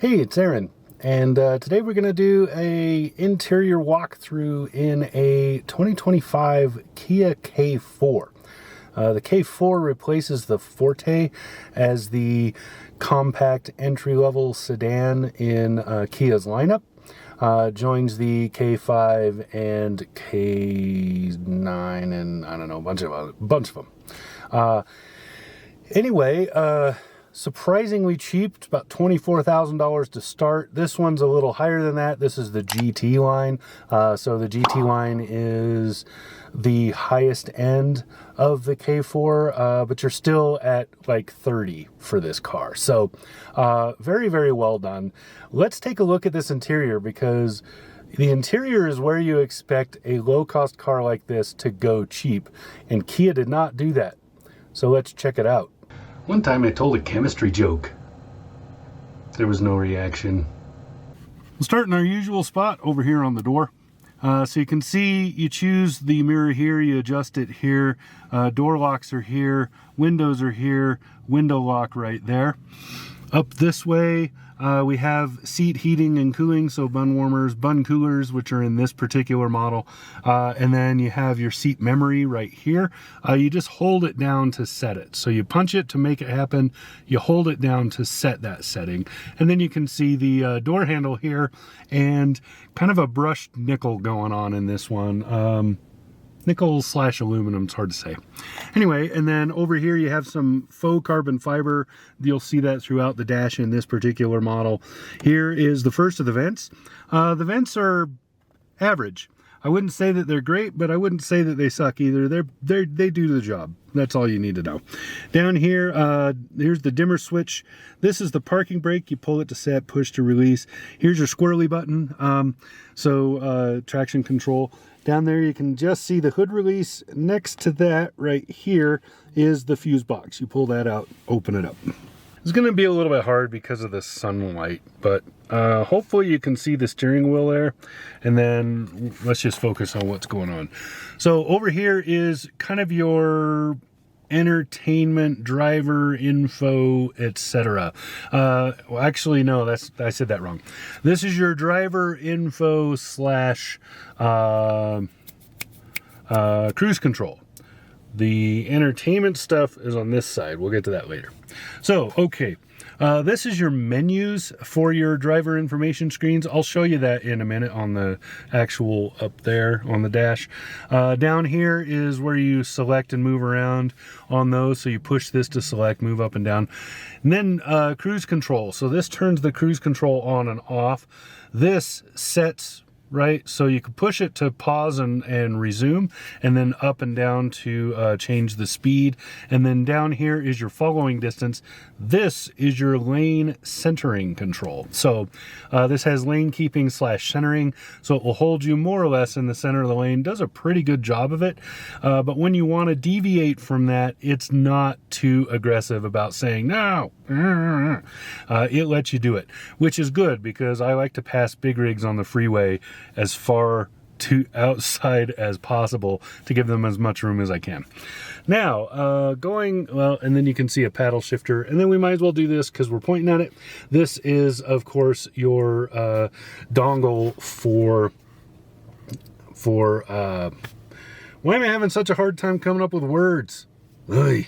Hey, it's Aaron, and today we're going to do a interior walkthrough in a 2025 Kia K4. The K4 replaces the Forte as the compact entry-level sedan in Kia's lineup. Joins the K5 and K9 and I don't know, a bunch of them. Anyway, surprisingly cheap. It's about $24,000 to start. This one's a little higher than that. This is the GT line. So the GT line is the highest end of the K4, but you're still at like 30 for this car. So very, very well done. Let's take a look at this interior, because the interior is where you expect a low-cost car like this to go cheap, and Kia did not do that. So let's check it out. One time I told a chemistry joke. There was no reaction. We'll start in our usual spot over here on the door. So you can see you choose the mirror here, you adjust it here. Door locks are here, windows are here, window lock right there. Up this way, we have seat heating and cooling, so bun warmers, bun coolers, which are in this particular model. And then you have your seat memory right here. You just hold it down to set it. So you punch it to make it happen. You hold it down to set that setting. And then you can see the door handle here and kind of a brushed nickel going on in this one. Nickel / aluminum, it's hard to say. Anyway, and then over here you have some faux carbon fiber. You'll see that throughout the dash in this particular model. Here is the first of the vents. The vents are average. I wouldn't say that they're great, but I wouldn't say that they suck either. They do the job. That's all you need to know. Down here, here's the dimmer switch. This is the parking brake. You pull it to set, push to release. Here's your squirrely button. Traction control. Down there you can just see the hood release. Next to that right here is the fuse box. You pull that out, open it up. It's going to be a little bit hard because of the sunlight, but hopefully you can see the steering wheel there. And then let's just focus on what's going on. So over here is kind of your entertainment, driver info, etc. Well, actually, no, I said that wrong. This is your driver info / cruise control. The entertainment stuff is on this side. We'll get to that later. So, okay. This is your menus for your driver information screens. I'll show you that in a minute on the actual up there on the dash. Down here is where you select and move around on those. So you push this to select, move up and down. And then cruise control. So this turns the cruise control on and off. This sets, right? So you can push it to pause and resume, and then up and down to change the speed. And then down here is your following distance. This is your lane centering control. So this has lane keeping / centering. So it will hold you more or less in the center of the lane. Does a pretty good job of it. But when you want to deviate from that, it's not too aggressive about saying, no. It lets you do it, which is good, because I like to pass big rigs on the freeway as far to outside as possible to give them as much room as I can. Now, and then you can see a paddle shifter, and then we might as well do this because we're pointing at it. This is, of course, your dongle for why am I having such a hard time coming up with words? Ugh.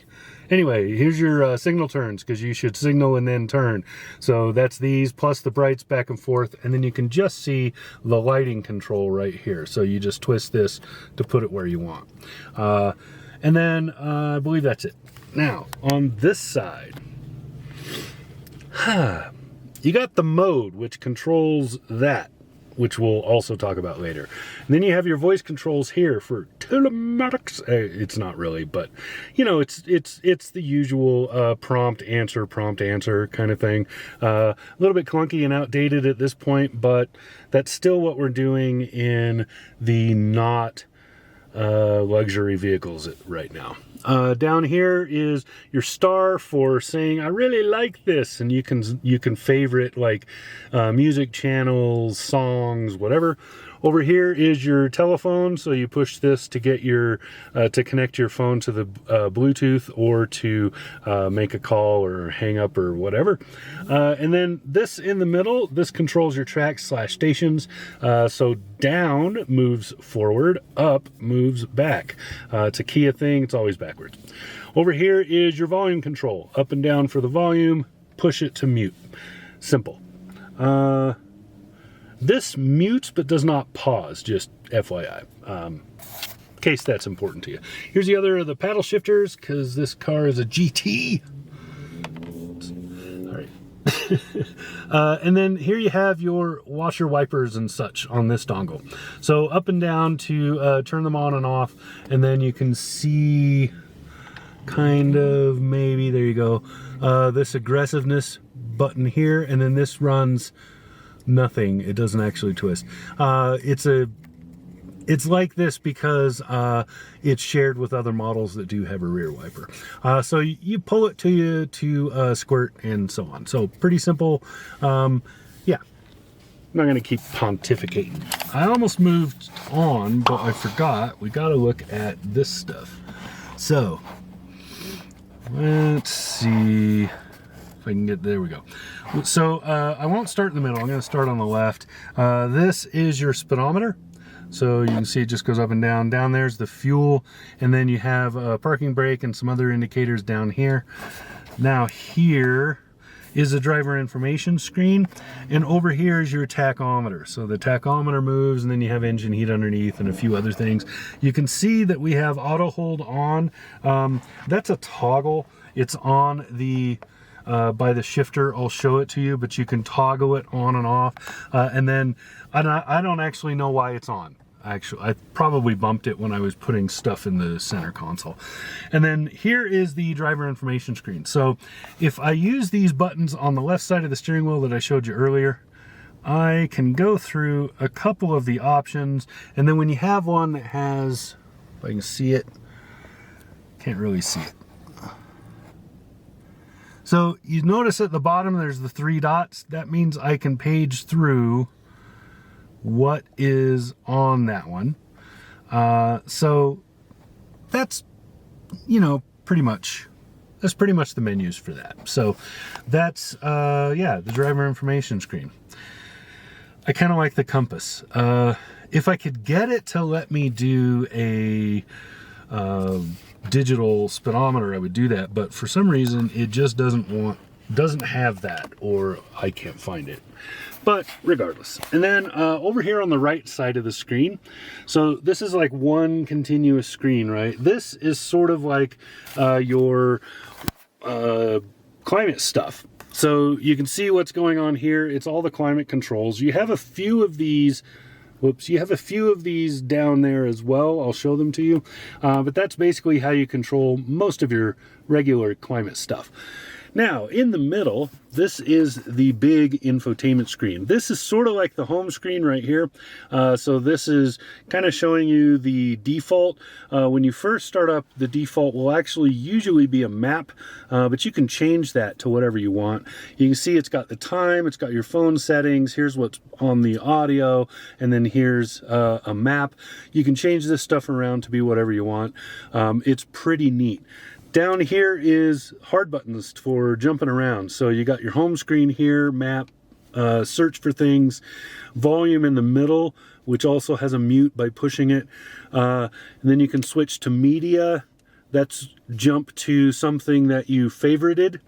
Anyway, here's your signal turns, because you should signal and then turn. So that's these plus the brights back and forth, and then you can just see the lighting control right here. So you just twist this to put it where you want. And then I believe that's it. Now, on this side, you got the mode, which controls that, which we'll also talk about later. And then you have your voice controls here for telematics. It's not really, but you know, it's the usual prompt answer kind of thing. A little bit clunky and outdated at this point, but that's still what we're doing in the not luxury vehicles right now. Down here is your star for saying, I really like this, and you can favorite like music channels, songs, whatever. Over here is your telephone, so you push this to get your to connect your phone to the Bluetooth, or to make a call or hang up or whatever. And then this in the middle, this controls your tracks/stations. So down moves forward, up moves back. To key a thing, it's always backwards. Over here is your volume control. Up and down for the volume, push it to mute. Simple. This mutes but does not pause, just FYI, in case that's important to you. Here's the other of the paddle shifters, because this car is a GT. All right. And then here you have your washer wipers and such on this dongle. So up and down to turn them on and off, and then you can see kind of, maybe, there you go, this aggressiveness button here, and then this runs nothing. It doesn't actually twist. It's like this because it's shared with other models that do have a rear wiper. So you pull it to you to squirt and so on. So pretty simple. Yeah, I'm not going to keep pontificating. I almost moved on, but I forgot. We got to look at this stuff. So let's see if I can get, there we go. So I won't start in the middle. I'm going to start on the left. This is your speedometer. So you can see it just goes up and down. Down there's the fuel, and then you have a parking brake and some other indicators down here. Now here is the driver information screen, and over here is your tachometer. So the tachometer moves, and then you have engine heat underneath and a few other things. You can see that we have auto hold on. That's a toggle. It's on the by the shifter. I'll show it to you, but you can toggle it on and off. And then I don't actually know why it's on. Actually, I probably bumped it when I was putting stuff in the center console. And then here is the driver information screen. So if I use these buttons on the left side of the steering wheel that I showed you earlier, I can go through a couple of the options. And then when you have one that has, if I can see it, can't really see it. So you notice at the bottom there's the 3 dots. That means I can page through what is on that one. So that's, you know, pretty much the menus for that. So that's, yeah, the driver information screen. I kind of like the compass. If I could get it to let me do a digital speedometer, I would do that, but for some reason it just doesn't have that, or I can't find it. But regardless. And then over here on the right side of the screen, so this is like one continuous screen, right? This is sort of like your climate stuff. So you can see what's going on here. It's all the climate controls. You have a few of these. Whoops, you have a few of these down there as well. I'll show them to you. But that's basically how you control most of your regular climate stuff. Now, in the middle, this is the big infotainment screen. This is sort of like the home screen right here. So this is kind of showing you the default. When you first start up, the default will actually usually be a map, but you can change that to whatever you want. You can see it's got the time, it's got your phone settings, here's what's on the audio, and then here's a map. You can change this stuff around to be whatever you want. It's pretty neat. Down here is hard buttons for jumping around. So you got your home screen here, map, search for things, volume in the middle, which also has a mute by pushing it. And then you can switch to media. That's jump to something that you favorited.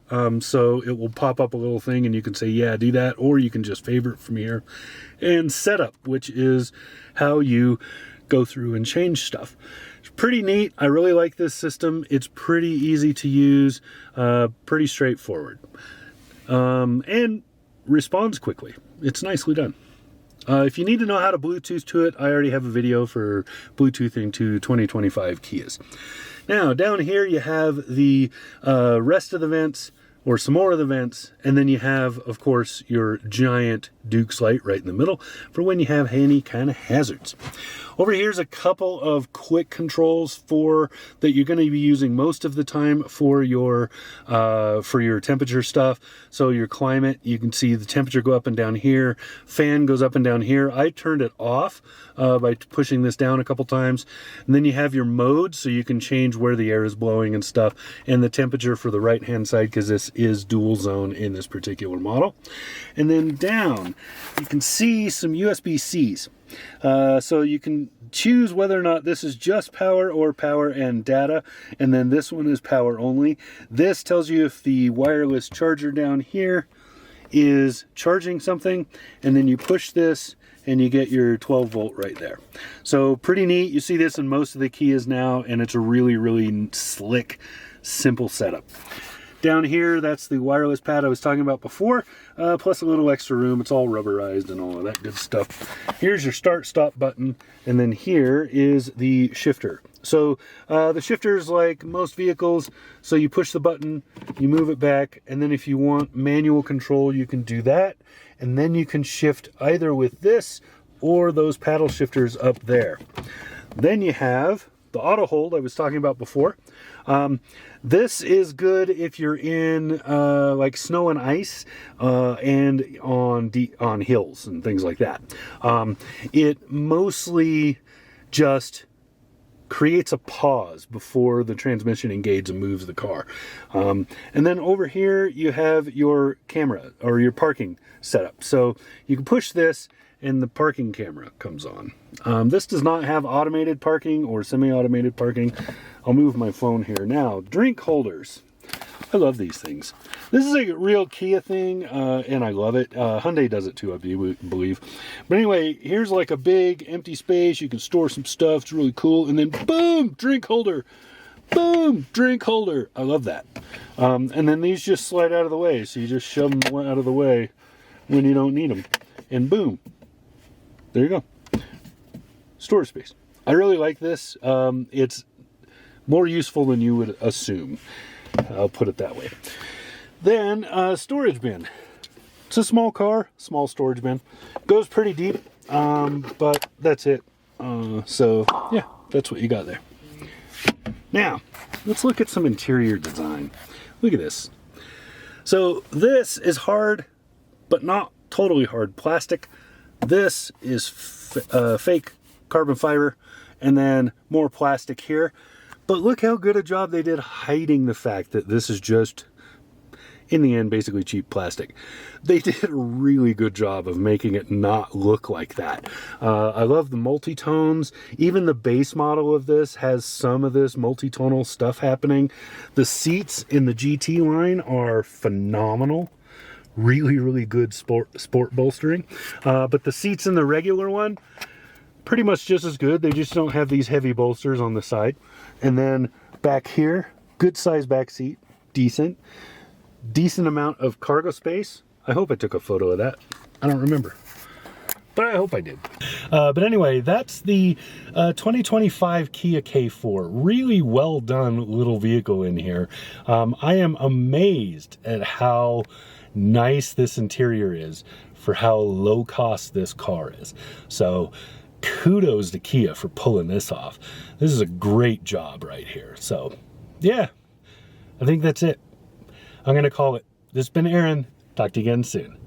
So it will pop up a little thing and you can say, yeah, do that, or you can just favorite from here. And setup, which is how you go through and change stuff. It's pretty neat. I really like this system. It's pretty easy to use, pretty straightforward, and responds quickly. It's nicely done. If you need to know how to Bluetooth to it, I already have a video for Bluetoothing to 2025 Kias. Now, down here you have the rest of the vents, or some more of the vents, and then you have, of course, your giant Duke's light right in the middle for when you have any kind of hazards. Over here's a couple of quick controls that you're going to be using most of the time for your temperature stuff. So your climate, you can see the temperature go up and down here. Fan goes up and down here. I turned it off by pushing this down a couple times. And then you have your modes, so you can change where the air is blowing and stuff, and the temperature for the right hand side, because this is dual zone in this particular model. And then down, you can see some USB-Cs. So you can choose whether or not this is just power or power and data, and then this one is power only. This tells you if the wireless charger down here is charging something, and then you push this and you get your 12 volt right there. So pretty neat. You see this in most of the Kias now, and it's a really, really slick, simple setup. Down here, that's the wireless pad I was talking about before, plus a little extra room. It's all rubberized and all of that good stuff. Here's your start-stop button, and then here is the shifter. So the shifter is like most vehicles, so you push the button, you move it back, and then if you want manual control, you can do that, and then you can shift either with this or those paddle shifters up there. Then you have the auto hold I was talking about before. This is good if you're in like snow and ice and on hills and things like that. It mostly just creates a pause before the transmission engages and moves the car. And then over here you have your camera or your parking setup. So you can push this and the parking camera comes on. This does not have automated parking or semi-automated parking. I'll move my phone here now. Drink holders. I love these things. This is a real Kia thing, and I love it. Hyundai does it too, I believe. But anyway, here's like a big empty space. You can store some stuff. It's really cool. And then boom, drink holder. Boom, drink holder. I love that. And then these just slide out of the way. So you just shove them out of the way when you don't need them. And boom. There you go. Storage space. I really like this. It's more useful than you would assume. I'll put it that way. Then storage bin. It's a small car, small storage bin. Goes pretty deep, but that's it. So yeah, that's what you got there. Now, let's look at some interior design. Look at this. So this is hard, but not totally hard plastic. This is fake carbon fiber, and then more plastic here. But look how good a job they did hiding the fact that this is just, in the end, basically cheap plastic. They did a really good job of making it not look like that. I love the multi-tones. Even the base model of this has some of this multi-tonal stuff happening. The seats in the GT line are phenomenal. Really, really good sport bolstering. But the seats in the regular one, pretty much just as good. They just don't have these heavy bolsters on the side. And then back here, good size back seat, decent amount of cargo space. I hope I took a photo of that. I don't remember, but I hope I did. But anyway, that's the 2025 Kia K4. Really well done little vehicle in here. I am amazed at how nice this interior is for how low cost this car is. So kudos to Kia for pulling this off. This is a great job right here. So yeah, I think that's it. I'm gonna call it. This has been Aaron. Talk to you again soon.